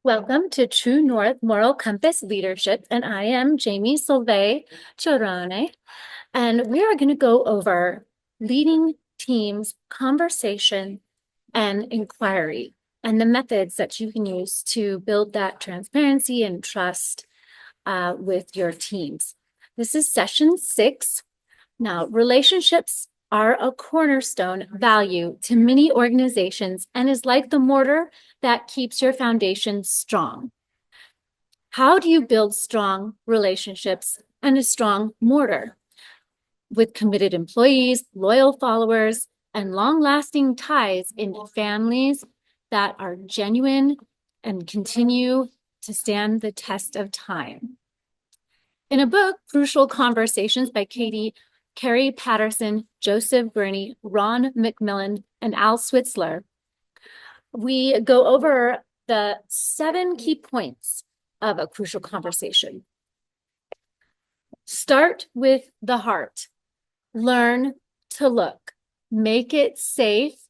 Welcome to True North Moral Compass Leadership, and I am Jami Solveig, and we are going to go over leading teams, conversation, and inquiry, and the methods that you can use to build that transparency and trust with your teams. This is session 6. Now, relationships are a cornerstone value to many organizations and is like the mortar that keeps your foundation strong. How do you build strong relationships and a strong mortar? With committed employees, loyal followers, and long-lasting ties in families that are genuine and continue to stand the test of time. In a book, Crucial Conversations by Carrie Patterson, Joseph Gurney, Ron McMillan, and Al Switzler, we go over the 7 key points of a crucial conversation. Start with the heart. Learn to look. Make it safe.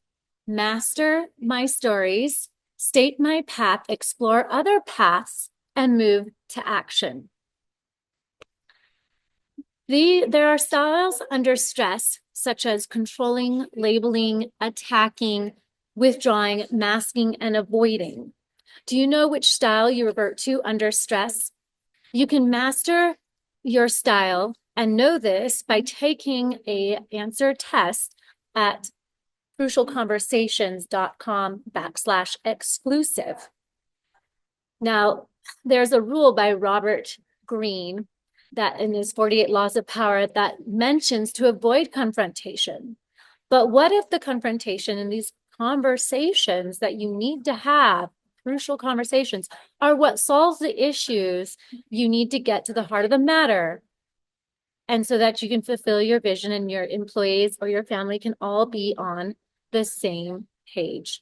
Master my stories. State my path. Explore other paths and move to action. There are styles under stress, such as controlling, labeling, attacking, withdrawing, masking, and avoiding. Do you know which style you revert to under stress? You can master your style and know this by taking an answer test at crucialconversations.com/exclusive. Now, there's a rule by Robert Greene that in his 48 Laws of Power that mentions to avoid confrontation. But what if the confrontation in these conversations that you need to have, crucial conversations, are what solves the issues you need to get to the heart of the matter? And so that you can fulfill your vision and your employees or your family can all be on the same page.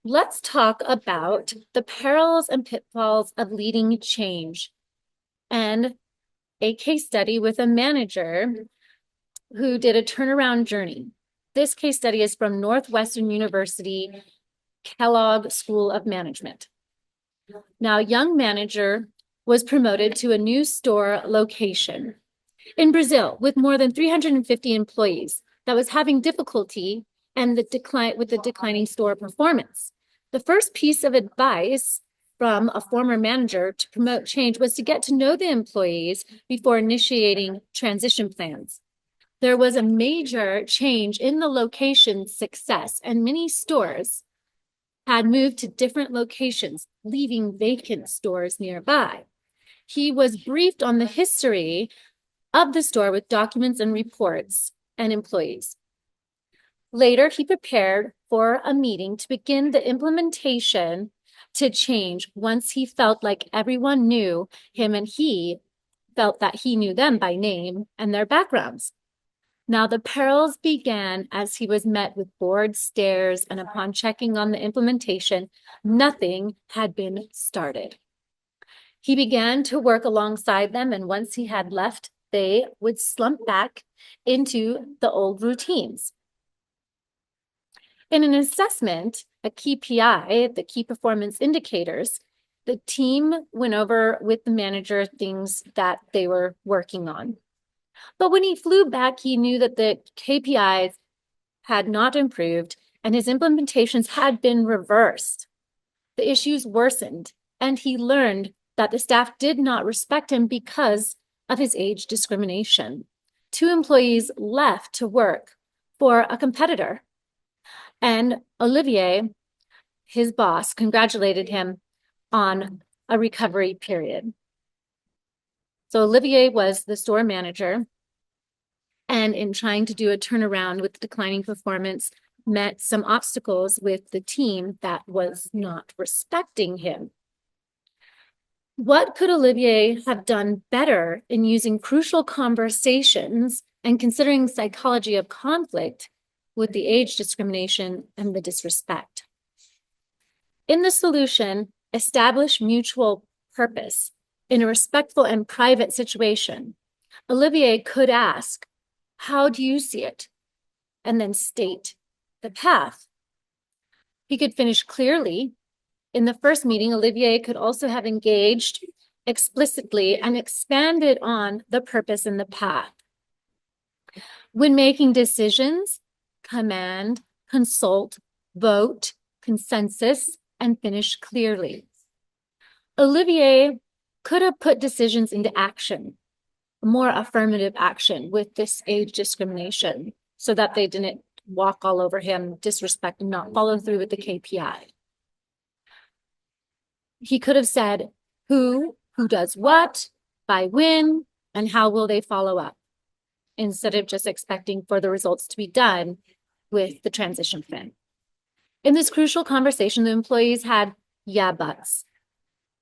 Let's talk about the perils and pitfalls of leading change and a case study with a manager who did a turnaround journey. This case study is from Northwestern University Kellogg School of Management. Now, a young manager was promoted to a new store location in Brazil with more than 350 employees that was having difficulty and with the declining store performance. The first piece of advice from a former manager to promote change was to get to know the employees before initiating transition plans. There was a major change in the location success, and many stores had moved to different locations, leaving vacant stores nearby. He was briefed on the history of the store with documents and reports and employees. Later, he prepared for a meeting to begin the implementation to change once he felt like everyone knew him and he felt that he knew them by name and their backgrounds. Now, the perils began as he was met with bored stares, and upon checking on the implementation, nothing had been started. He began to work alongside them, and once he had left, they would slump back into the old routines. In an assessment, a key PI, the key performance indicators, the team went over with the manager things that they were working on. But when he flew back, he knew that the KPIs had not improved and his implementations had been reversed. The issues worsened, and he learned that the staff did not respect him because of his age discrimination. 2 employees left to work for a competitor, and Olivier, his boss, congratulated him on a recovery period. So Olivier was the store manager, and in trying to do a turnaround with declining performance, met some obstacles with the team that was not respecting him. What could Olivier have done better in using crucial conversations and considering psychology of conflict with the age discrimination and the disrespect? In the solution, establish mutual purpose in a respectful and private situation. Olivier could ask, "How do you see it?" and then state the path. He could finish clearly In the first meeting, Olivier could also have engaged explicitly and expanded on the purpose and the path. When making decisions, command, consult, vote, consensus, and finish clearly. Olivier could have put decisions into action, more affirmative action with this age discrimination, so that they didn't walk all over him, disrespect, and not follow through with the KPI. He could have said who does what, by when, and how will they follow up, instead of just expecting for the results to be done with the transition plan. In this crucial conversation, the employees had yeah buts.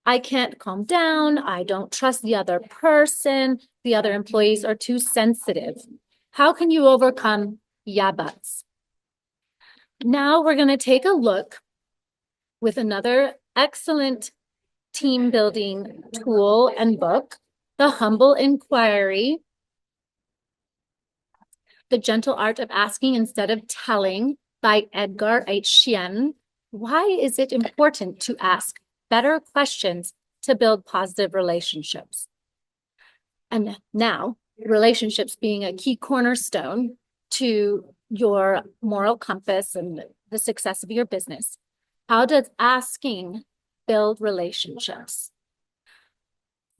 I can't calm down. I don't trust the other person. The other employees are too sensitive. How can you overcome yeah buts? Now we're going to take a look with another excellent team building tool and book, The Humble Inquiry, The Gentle Art of Asking Instead of Telling by Edgar H. Chien. Why is it important to ask better questions to build positive relationships? And now, relationships being a key cornerstone to your moral compass and the success of your business. How does asking build relationships?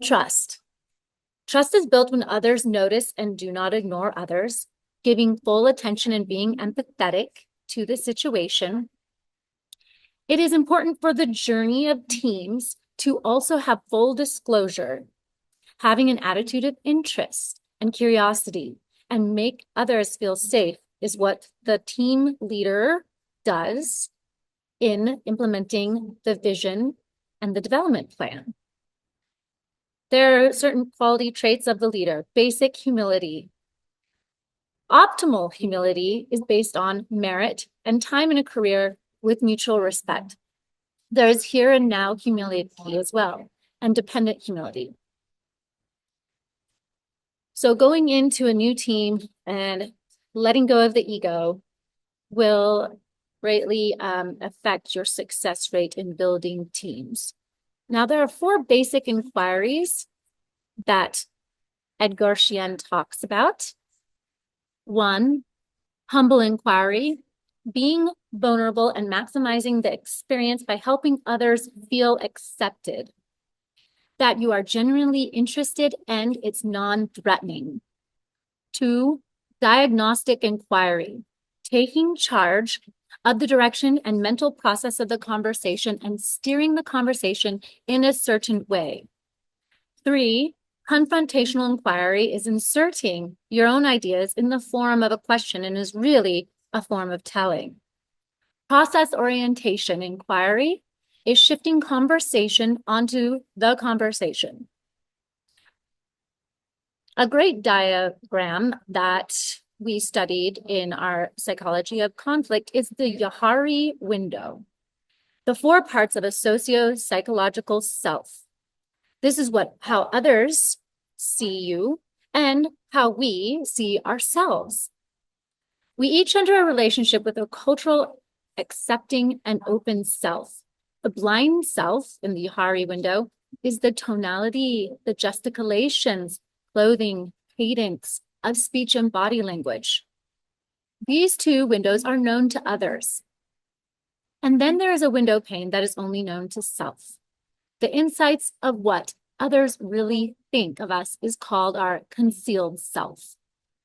Trust. Trust is built when others notice and do not ignore others, giving full attention and being empathetic to the situation. It is important for the journey of teams to also have full disclosure, having an attitude of interest and curiosity, and make others feel safe is what the team leader does in implementing the vision and the development plan. There are certain quality traits of the leader. Basic humility. Optimal humility is based on merit and time in a career with mutual respect. There is here and now humility as well, and dependent humility. So going into a new team and letting go of the ego will greatly affect your success rate in building teams. Now, there are 4 basic inquiries that Edgar Chien talks about. 1, humble inquiry, being vulnerable and maximizing the experience by helping others feel accepted, that you are genuinely interested and it's non-threatening. 2, diagnostic inquiry, taking charge of the direction and mental process of the conversation and steering the conversation in a certain way. 3, confrontational inquiry is inserting your own ideas in the form of a question and is really a form of telling. Process orientation inquiry is shifting conversation onto the conversation. A great diagram that we studied in our psychology of conflict is the Johari window, the 4 parts of a socio-psychological self. This is how others see you and how we see ourselves. We each enter a relationship with a cultural, accepting, and open self. The blind self in the Johari window is the tonality, the gesticulations, clothing, cadence of speech and body language. These 2 windows are known to others. And then there is a window pane that is only known to self. The insights of what others really think of us is called our concealed self.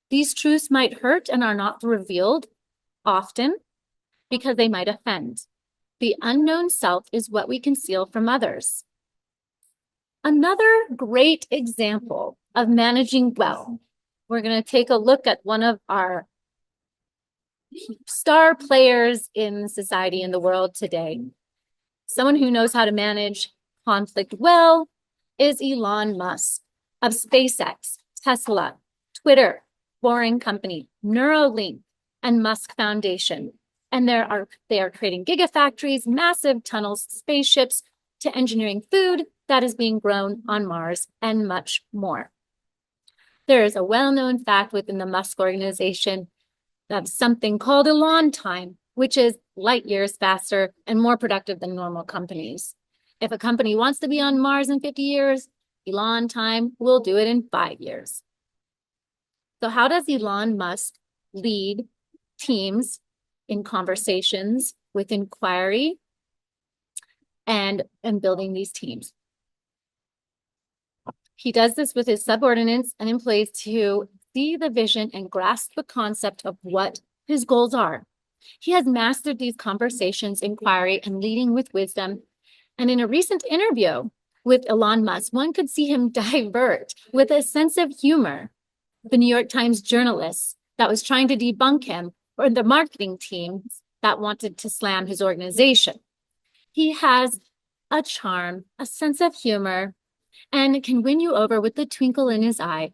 These truths might hurt and are not revealed often because they might offend. The unknown self is what we conceal from others. Another great example of managing well, we're going to take a look at one of our star players in society, in the world today. Someone who knows how to manage conflict well is Elon Musk of SpaceX, Tesla, Twitter, Boring Company, Neuralink, and Musk Foundation. And they are creating gigafactories, massive tunnels, spaceships, to engineering food that is being grown on Mars, and much more. There is a well-known fact within the Musk organization of something called Elon time, which is light years faster and more productive than normal companies. If a company wants to be on Mars in 50 years, Elon time will do it in 5 years. So how does Elon Musk lead teams in conversations with inquiry and building these teams? He does this with his subordinates and employees to see the vision and grasp the concept of what his goals are. He has mastered these conversations, inquiry, and leading with wisdom. And in a recent interview with Elon Musk, one could see him divert with a sense of humor. The New York Times journalist that was trying to debunk him, or the marketing team that wanted to slam his organization. He has a charm, a sense of humor, and can win you over with the twinkle in his eye.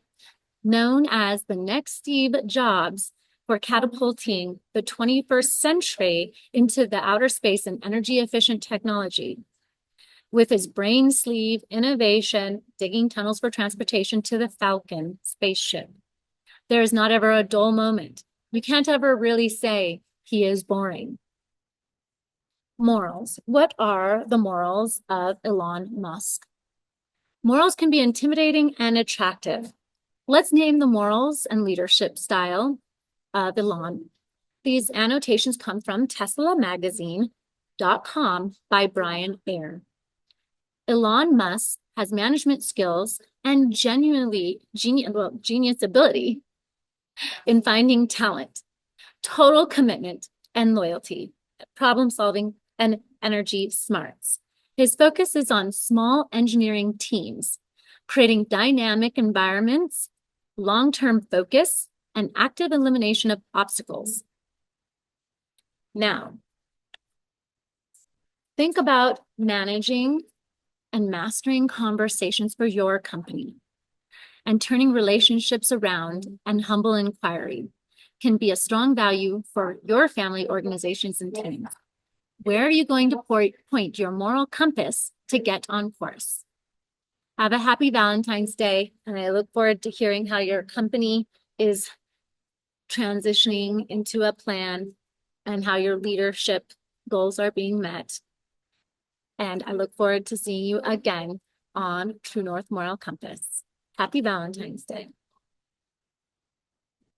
Known as the next Steve Jobs for catapulting the 21st century into the outer space and energy efficient technology. With his brain sleeve innovation, digging tunnels for transportation to the Falcon spaceship. There is not ever a dull moment. You can't ever really say he is boring. Morals. What are the morals of Elon Musk? Morals can be intimidating and attractive. Let's name the morals and leadership style of Elon. These annotations come from TeslaMagazine.com by Brian Ayer. Elon Musk has management skills and genuinely genius ability in finding talent, total commitment and loyalty, problem solving, and energy smarts. His focus is on small engineering teams, creating dynamic environments, long-term focus, and active elimination of obstacles. Now, think about managing and mastering conversations for your company, and turning relationships around and humble inquiry can be a strong value for your family, organizations, and teams. Where are you going to point your moral compass to get on course? Have a happy Valentine's Day, and I look forward to hearing how your company is transitioning into a plan and how your leadership goals are being met. And I look forward to seeing you again on True North Moral Compass. Happy Valentine's Day.